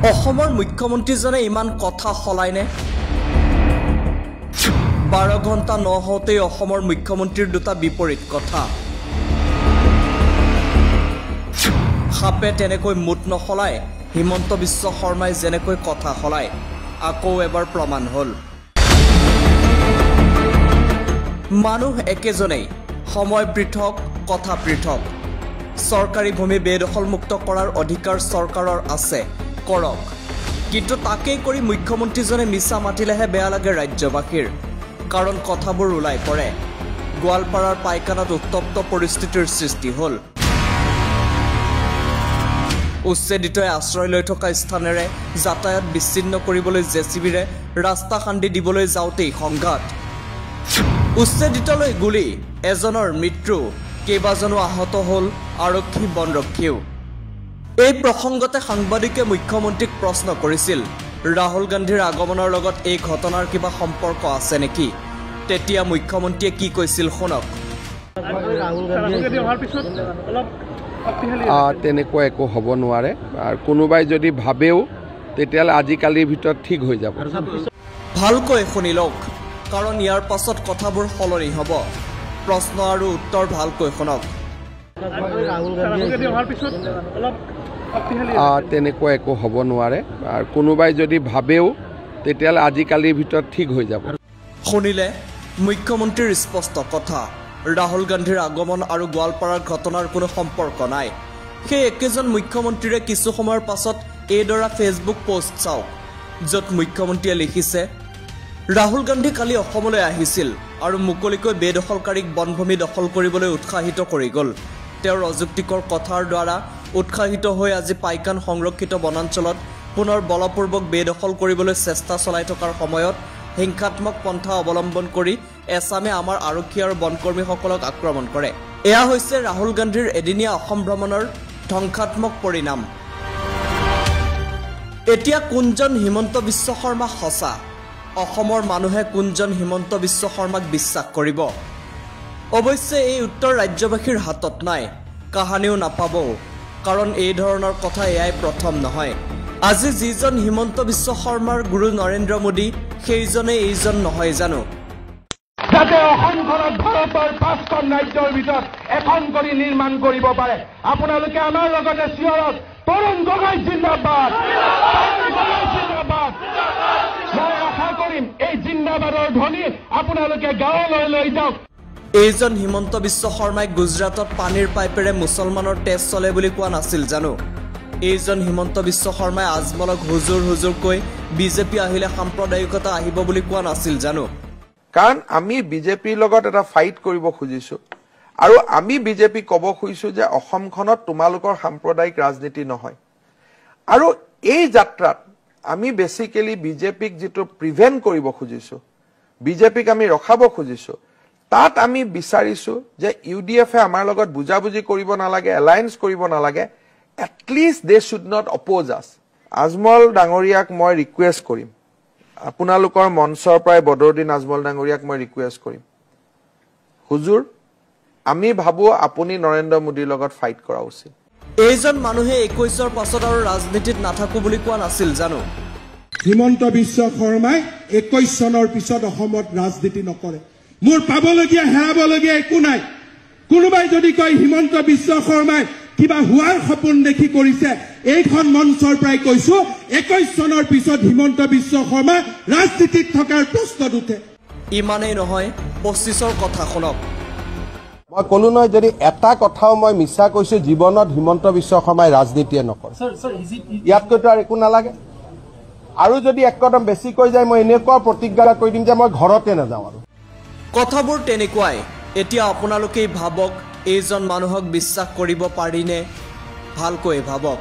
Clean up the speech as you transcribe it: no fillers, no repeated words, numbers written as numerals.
অসমৰ মুখ্যমন্ত্ৰীজনে ইমান কথা হলাইনে 12 ঘণ্টা নহওঁতে অসমৰ মুখ্যমন্ত্ৰীৰ দুটা বিপৰীত কথা খাপে তেনেকৈ মুঠ নহলাই হিমন্ত বিশ্ব শৰ্মাই যেনেকৈ কথা হলাই আকৌ এবাৰ প্ৰমাণ হল মানুহ একেজনেই সময় পৃথক কথা পৃথক সৰকাৰি ভূমি বেদখল মুক্ত কৰাৰ অধিকাৰ সৰকাৰৰ আছে কৰক কিন্তু তাকেই কৰি মুখ্যমন্ত্ৰীজনে মিছা মাতিলেহে বেয়া লাগে ৰাজ্যবাসীৰ কাৰণ কথাবোৰ উলাই পৰে গোৱালপাৰাৰ পাইকানাত উত্তপ্ত পৰিস্থিতিৰ সৃষ্টি হল উচ্ছেদিতই আশ্ৰয় লৈ থকা স্থানেৰে যাতায়াত বিচ্ছিন্ন কৰিবলৈ জেচিবিৰে ৰাস্তা খান্দি দিবলৈ যাওঁতেই সংঘাত উচ্ছেদিতলৈ গুলি এজনৰ মৃত্যু কেইবাজনো আহত হল আৰক্ষী বনৰক্ষীও এই প্ৰসংগতে সাংবাদিকে মুখ্যমন্ত্ৰীক প্ৰশ্ন কৰিছিল ৰাহুল গান্ধীৰ আগমনৰ লগত এই ঘটনাৰ কিবা সম্পৰ্ক আছে নেকি তেতিয়া মুখ্যমন্ত্ৰীয়ে কি কৈছিল শুনক তেনেকুৱা একো হ'ব নোৱাৰে আৰু কোনোবাই যদি ভাবেও তেতিয়ালে আজিকালিৰ ভিতৰত ঠিক হৈ যাব ভালকৈ শুনি লওক কাৰণ ইয়াৰ পাছত কথাবোৰ সলনি হ'ব প্ৰশ্ন আৰু উত্তৰ ভালকৈ শুনক তেনেকুৱা একো হ'ব নোৱাৰে আৰু কোনোবাই যদি ভাবেও তেতিয়ালে আজিকালিৰ ভিতৰত ঠিক হৈ যাব শুনিলে মুখ্যমন্ত্ৰীৰ স্পষ্ট কথা ৰাহুল গান্ধীৰ আগমন আৰু গোৱালপাৰাৰ ঘটনাৰ কোনো সম্পৰ্ক নাই সেই একেজন মুখ্যমন্ত্ৰীৰে কিছু সময়ৰ পাছত এইদৰা ফেচবুক পোষ্ট চাওক য'ত মুখ্যমন্ত্ৰীয়ে লিখিছে ৰাহুল গান্ধী কালি অসমলৈ আহিছিল আৰু মুকলিকৈ বেদখলকাৰীক বনভূমি দখল কৰিবলৈ উৎসাহিত কৰি গ'ল তেওঁৰ অযুক্তিকৰ কথাৰ দ্বাৰা উৎসাহিত হৈ আজি পাইকান সংৰক্ষিত বনাঞ্চলত পুনৰ বলপূৰ্বক বেদখল কৰিবলৈ চেষ্টা চলাই থকাৰ সময়ত হিংসাত্মক পন্থা অৱলম্বন কৰি এছামে আমাৰ আৰক্ষী আৰু বনকৰ্মীসকলক আক্ৰমণ কৰে এয়া হৈছে ৰাহুল গান্ধীৰ এদিনীয়া অসম ভ্ৰমণৰ ধ্বংসাত্মক পৰিণাম এতিয়া কোনজন হিমন্ত বিশ্ব শৰ্মা সঁচা অসমৰ মানুহে কোনজন হিমন্ত বিশ্ব শৰ্মাক বিশ্বাস কৰিব অৱশ্যে এই উত্তৰ ৰাজ্যবাসীৰ হাতত নাই কাহানিও নাপাবও কাৰণ এই ধৰণৰ কথা এয়াই প্ৰথম নহয় আজি যিজন হিমন্ত বিশ্ব শৰ্মাৰ গুৰু নৰেন্দ্ৰ মোদী সেইজনে এইজন নহয় জানো যাতে অসমখনত ভাৰতৰ 5খন ৰাজ্যৰ ভিতৰত এখন কৰি নিৰ্মাণ কৰিব পাৰে আপোনালোকে আমাৰ লগতে চিঞৰক তৰুণ গগৈ জিন্দাবাদ জিন্দাবাদ মই আশা কৰিম এই জিন্দাবাদৰ ধ্বনি আপোনালোকে গাঁৱলৈ লৈ যাওক এইজন হিমন্ত বিশ্ব শৰ্মাই গুজৰাটত পানীৰ পাইপেৰে মুছলমানৰ তেজ চলে বুলি কোৱা নাছিল জানো এইজন হিমন্ত বিশ্ব শৰ্মাই আজমলক হুজুৰ হুজুৰকৈ বিজেপি আহিলে সাম্প্ৰদায়িকতা আহিব বুলি কোৱা নাছিল জানো কাৰণ আমি বিজেপিৰ লগত এটা ফাইট কৰিব খুজিছো আৰু আমি বিজেপি ক'ব খুজিছো যে অসমখনত তোমালোকৰ সাম্প্ৰদায়িক ৰাজনীতি নহয় আৰু এই যাত্ৰাত আমি বেসিক্যালি বিজেপিক যেটো প্ৰিভেন্ট কৰিব খুজিছো বিজেপিক আমি ৰখাব খুজিছো তাত আমি বিচাৰিছো যে ইউডিএফে আমাৰ লগত বুজাবুজি কৰিব নালাগে এলায়েন্স কৰিব নালাগে at least they should not oppose us Ajmal ডাঙৰীয়াক মই ৰিকুৱেষ্ট কৰিম আপোনালোকৰ মঞ্চৰ প্ৰায় বদৰুদ্দিন আজমল ডাঙৰীয়াক মই ৰিকুৱেষ্ট কৰিম হুজুৰ আমি ভাবো আপুনি নৰেন্দ্ৰ মোদীৰ লগত ফাইট কৰা উচিত এইজন মানুহে 21ৰ পাছত আৰু ৰাজনীতিত নাথাকো বুলি কোৱা নাছিল জানো হিমন্ত বিশ্ব শৰ্মাই 21 চনৰ পিছত অসমত ৰাজনীতি নকৰে মোৰ পাবলগীয়া হেৰাবলগীয়া একো নাই কোনোবাই যদি কয় হিমন্ত বিশ্ব শৰ্মাই কিবা হুৱাৰ সপোন দেখি কৰিছে এইখন মঞ্চৰ প্ৰায় কৈছো 21 চনৰ পিছত হিমন্ত বিশ্ব শৰ্মা ৰাজনীতিত থকাৰ প্ৰশ্ন উঠে ইমানেই নহয় 25ৰ কথা শুনক মই কলো নহয় যদি এটা কথাও মই মিছা কৈছো জীৱনত হিমন্ত বিশ্ব শৰ্মাই ৰাজনীতিয়ে নকৰে ইয়াতকৈ তো আৰু একো নালাগে আৰু যদি এক কদম বেছি কৈ যায় মই এনেকুৱা প্ৰতিজ্ঞা কৰি দিম যে মই ঘৰতে নাযাওঁ আৰু কথাবোৰ তেনেকুৱাই এতিয়া আপোনালোকেই ভাবক এইজন মানুহক বিশ্বাস কৰিব পাৰিনে ভালকৈ ভাবক